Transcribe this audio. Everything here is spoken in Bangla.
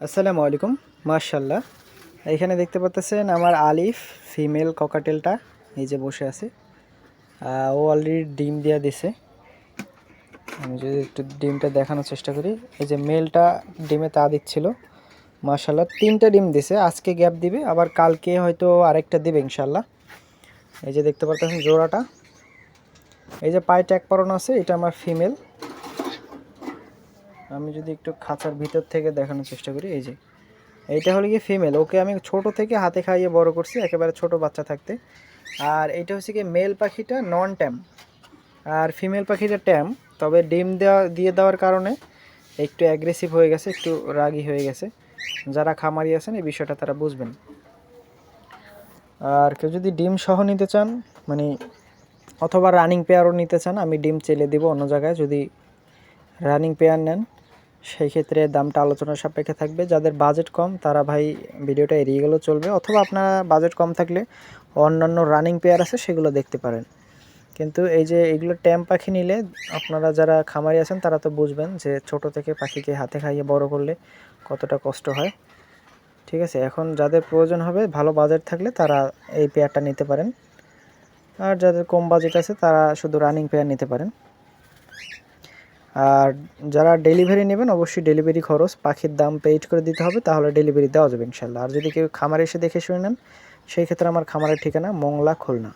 আসসালামু আলাইকুম। মাশাআল্লাহ, এখানে দেখতে পাচ্ছেন আমার আলিফ ফিমেল ককাটেলটা এই যে বসে আছে। ও অলরেডি ডিম দিয়া দিছে। আমি যদি একটু ডিমটা দেখানোর চেষ্টা করি, এই যে মেলটা ডিমে তা দিচ্ছিল। মাশাআল্লাহ 3টা ডিম দিছে, আজকে গ্যাপ দিবে, আবার কালকে হয়তো আরেকটা দিবে ইনশাআল্লাহ। এই যে দেখতে পাচ্ছেন জোড়াটা, এই যে পায়ে ট্যাগ পরানো আছে, এটা আমার ফিমেল। আমি যদি একটু খাঁচার ভিতর থেকে দেখানোর চেষ্টা করি, এই যে এইটা হলো কি ফিমেল। ওকে আমি ছোট থেকে হাতে খাইয়ে বড় করছি, একেবারে ছোট বাচ্চা থাকতে। আর এইটা হচ্ছে কি মেল পাখিটা নন ট্যাম, আর ফিমেল পাখিটা ট্যাম। তবে ডিম দিয়ে দেওয়ার কারণে একটু অ্যাগ্রেসিভ হয়ে গেছে, একটু রাগী হয়ে গেছে। যারা খামারি আছেন এই বিষয়টা তারা বুঝবেন। আর কেউ যদি ডিম সহ নিতে চান, মানে অথবা রানিং পেয়ারও নিতে চান, আমি ডিম চেলে দেব অন্য জায়গায়। যদি রানিং পেয়ার নেন সেই ক্ষেত্রে দামটা আলোচনার সাপেক্ষে থাকবে। যাদের বাজেট কম তারা ভাই ভিডিওটা এড়িয়ে গেলেও চলবে, অথবা আপনারা বাজেট কম থাকলে অন্যান্য রানিং পেয়ার আছে সেগুলো দেখতে পারেন। কিন্তু এই যে এগুলো ট্যাম পাখি নিলে আপনারা যারা খামারি আছেন তারা তো বুঝবেন যে ছোট থেকে পাখিকে হাতে খাইয়ে বড় করলে কতটা কষ্ট হয়। ঠিক আছে, এখন যাদের প্রয়োজন হবে ভালো বাজেট থাকলে তারা এই পেয়ারটা নিতে পারেন, আর যাদের কম বাজেট আছে তারা শুধু রানিং পেয়ার নিতে পারেন। আর যারা ডেলিভারি নেবেন অবশ্যই ডেলিভারি খরচ পাখির দাম পেইড করে দিতে হবে, তাহলে ডেলিভারি দেওয়া যাবে ইনশাল্লাহ। আর যদি কেউ খামারে এসে দেখে শুনে নেন, সেই ক্ষেত্রে আমার খামারের ঠিকানা মংলা, খুলনা।